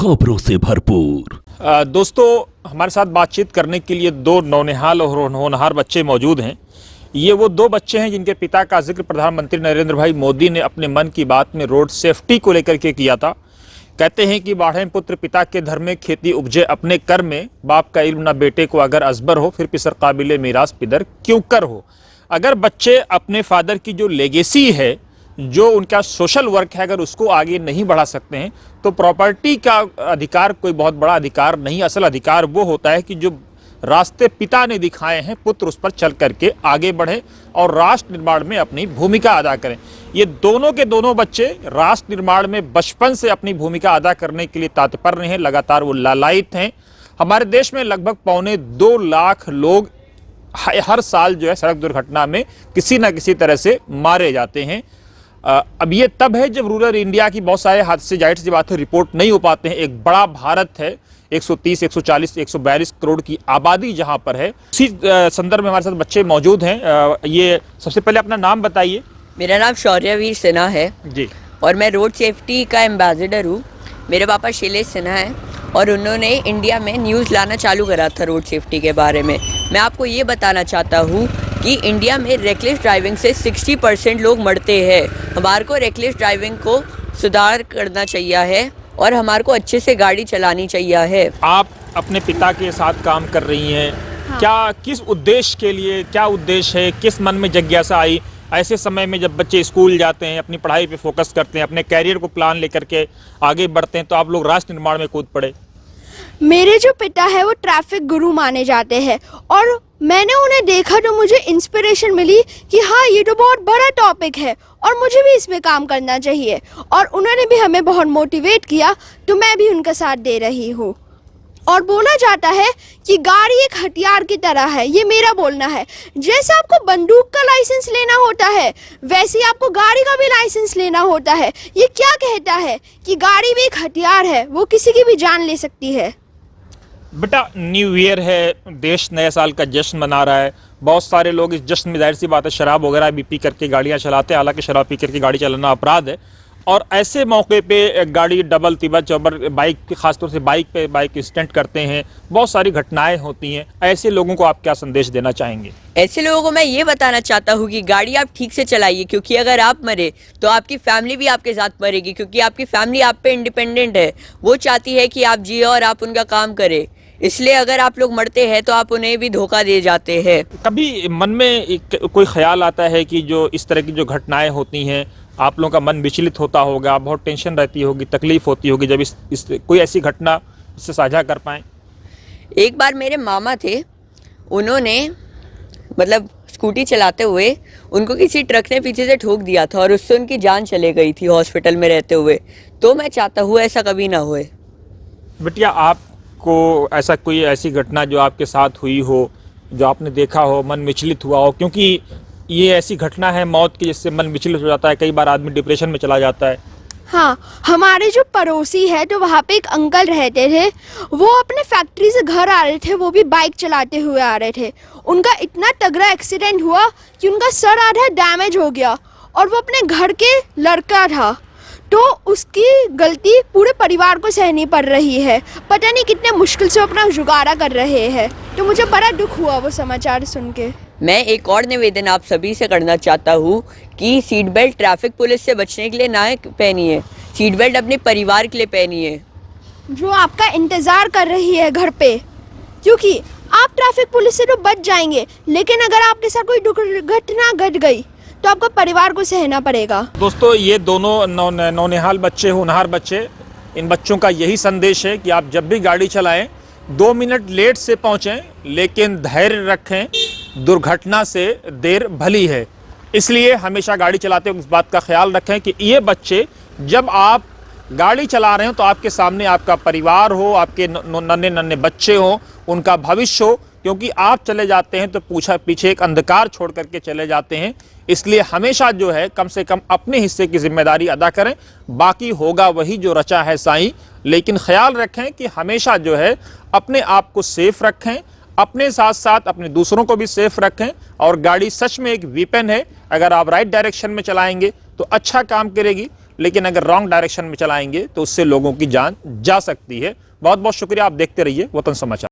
खबरों से भरपूर। दोस्तों, हमारे साथ बातचीत करने के लिए दो नौनिहाल और होनहार बच्चे मौजूद हैं। ये वो दो बच्चे हैं जिनके पिता का जिक्र प्रधानमंत्री नरेंद्र भाई मोदी ने अपने मन की बात में रोड सेफ्टी को लेकर के किया था। कहते हैं कि बाढ़े पुत्र पिता के धर्म में, खेती उपजे अपने कर में, बाप का इल्म न बेटे को अगर अजबर हो, फिर पिसर काबिले मीरास पिदर क्यों कर हो। अगर बच्चे अपने फादर की जो लेगेसी है, जो उनका सोशल वर्क है, अगर उसको आगे नहीं बढ़ा सकते हैं तो प्रॉपर्टी का अधिकार कोई बहुत बड़ा अधिकार नहीं। असल अधिकार वो होता है कि जो रास्ते पिता ने दिखाए हैं, पुत्र उस पर चल करके आगे बढ़े और राष्ट्र निर्माण में अपनी भूमिका अदा करें। ये दोनों के दोनों बच्चे राष्ट्र निर्माण में बचपन से अपनी भूमिका अदा करने के लिए तत्पर हैं, लगातार वो लालायित हैं। हमारे देश में लगभग 2.25 लाख लोग हर साल जो है सड़क दुर्घटना में किसी न किसी तरह से मारे जाते हैं। अब ये तब है जब रूरल इंडिया की बहुत सारे हादसे, जाहिर सी बात है, रिपोर्ट नहीं हो पाते हैं। एक बड़ा भारत है, 130, 140, 142 करोड़ की आबादी जहां पर है। उसी संदर्भ में हमारे साथ बच्चे मौजूद हैं। ये सबसे पहले अपना नाम बताइए। मेरा नाम शौर्यवीर सिन्हा है जी, और मैं रोड सेफ्टी का एम्बेसडर हूँ। मेरे पापा शैलेश सिन्हा हैं और उन्होंने इंडिया में न्यूज़ लाना चालू करा था रोड सेफ्टी के बारे में। मैं आपको ये बताना चाहता हूँ कि इंडिया में रेकलेस ड्राइविंग से 60% लोग मरते हैं। हमारे को रेकलेस ड्राइविंग को सुधार करना चाहिए है और हमारे को अच्छे से गाड़ी चलानी चाहिए है। आप अपने पिता के साथ काम कर रही हैं। हाँ। क्या, किस उद्देश्य के लिए, क्या उद्देश्य है, किस मन में जिज्ञासा आई ऐसे समय में जब बच्चे स्कूल जाते हैं, अपनी पढ़ाई पे फोकस करते हैं, अपने कैरियर को प्लान लेकर के आगे बढ़ते हैं, तो आप लोग राष्ट्र निर्माण में कूद पड़े? मेरे जो पिता है वो ट्रैफिक गुरु माने जाते हैं और मैंने उन्हें देखा तो मुझे इंस्पिरेशन मिली कि हाँ, ये तो बहुत बड़ा टॉपिक है और मुझे भी इसमें काम करना चाहिए। और उन्होंने भी हमें बहुत मोटिवेट किया, तो मैं भी उनका साथ दे रही हूँ। और बोला जाता है कि गाड़ी एक हथियार की तरह है, ये मेरा बोलना है। जैसे आपको बंदूक का लाइसेंस लेना होता है, वैसे ही आपको गाड़ी का भी लाइसेंस लेना होता है। ये क्या कहता है कि गाड़ी भी एक हथियार है, वो किसी की भी जान ले सकती है। बेटा, न्यू ईयर है, देश नए साल का जश्न मना रहा है। बहुत सारे लोग इस जश्न में, जाहिर सी बात है, शराब वगैरह भी पी करके गाड़ियाँ चलाते हैं। हालांकि शराब पी करके गाड़ी चलाना अपराध है और ऐसे मौके पे गाड़ी डबल तिब्बल चौबर, बाइक, खासतौर से बाइक स्टंट करते हैं। बहुत सारी घटनाएं होती हैं। ऐसे लोगों को आप क्या संदेश देना चाहेंगे? ऐसे लोगों को मैं ये बताना चाहता हूँ कि गाड़ी आप ठीक से चलाइए, क्योंकि अगर आप मरे तो आपकी फैमिली भी आपके साथ मरेगी, क्योंकि आपकी फैमिली आप पे इंडिपेंडेंट है। वो चाहती है कि आप जिए और आप उनका काम करें। इसलिए अगर आप लोग मरते हैं तो आप उन्हें भी धोखा दे जाते हैं। कभी मन में कोई ख्याल आता है कि जो इस तरह की जो घटनाएं होती हैं, आप लोगों का मन विचलित होता होगा, बहुत टेंशन रहती होगी, तकलीफ होती होगी जब इस कोई ऐसी घटना इससे साझा कर पाएं? एक बार मेरे मामा थे, उन्होंने मतलब स्कूटी चलाते हुए उनको किसी ट्रक ने पीछे से ठोक दिया था और उससे उनकी जान चले गई थी हॉस्पिटल में रहते हुए। तो मैं चाहता हूँ ऐसा कभी ना होए। बिटिया, आपको ऐसा कोई ऐसी घटना जो आपके साथ हुई हो, जो आपने देखा हो, मन विचलित हुआ हो? क्योंकि ये ऐसी घटना है मौत की जिससे मन विचलित हो जाता है, कई बार आदमी डिप्रेशन में चला जाता है। हाँ, हमारे जो पड़ोसी है तो वहाँ पे एक अंकल रहते थे। वो अपने फैक्ट्री से घर आ रहे थे, वो भी बाइक चलाते हुए आ रहे थे। उनका इतना तगड़ा एक्सीडेंट हुआ कि उनका सर आधा डैमेज हो गया और वो अपने घर के लड़का था, तो उसकी गलती पूरे परिवार को सहनी पड़ रही है। पता नहीं कितने मुश्किल से अपना जुगाड़ा कर रहे हैं। तो मुझे बड़ा दुख हुआ वो समाचार सुन के। मैं एक और निवेदन आप सभी से करना चाहता हूँ कि सीट बेल्ट ट्रैफिक पुलिस से बचने के लिए ना पहनिए, सीट बेल्ट अपने परिवार के लिए पहनिए, जो आपका इंतज़ार कर रही है घर पे। क्योंकि आप ट्रैफिक पुलिस से तो बच जाएंगे, लेकिन अगर आपके साथ कोई दुर्घटना घट गई तो आपको परिवार को सहना पड़ेगा। दोस्तों, ये दोनों नौनिहाल बच्चे, होनहार बच्चे, इन बच्चों का यही संदेश है कि आप जब भी गाड़ी चलाएं 2 मिनट लेट से पहुंचें, लेकिन धैर्य रखें। दुर्घटना से देर भली है, इसलिए हमेशा गाड़ी चलाते वक्त इस बात का ख्याल रखें कि ये बच्चे, जब आप गाड़ी चला रहे हो तो आपके सामने आपका परिवार हो, आपके नन्हे नन्हे बच्चे हो, उनका भविष्य हो। क्योंकि आप चले जाते हैं तो पीछे एक अंधकार छोड़ करके चले जाते हैं। इसलिए हमेशा जो है कम से कम अपने हिस्से की जिम्मेदारी अदा करें। बाकी होगा वही जो रचा है साईं। लेकिन ख्याल रखें कि हमेशा जो है अपने आप को सेफ रखें, अपने साथ साथ अपने दूसरों को भी सेफ रखें। और गाड़ी सच में एक वीपन है। अगर आप राइट डायरेक्शन में चलाएंगे तो अच्छा काम करेगी, लेकिन अगर रॉन्ग डायरेक्शन में चलाएंगे तो उससे लोगों की जान जा सकती है। बहुत बहुत शुक्रिया, आप देखते रहिए वतन समाचार।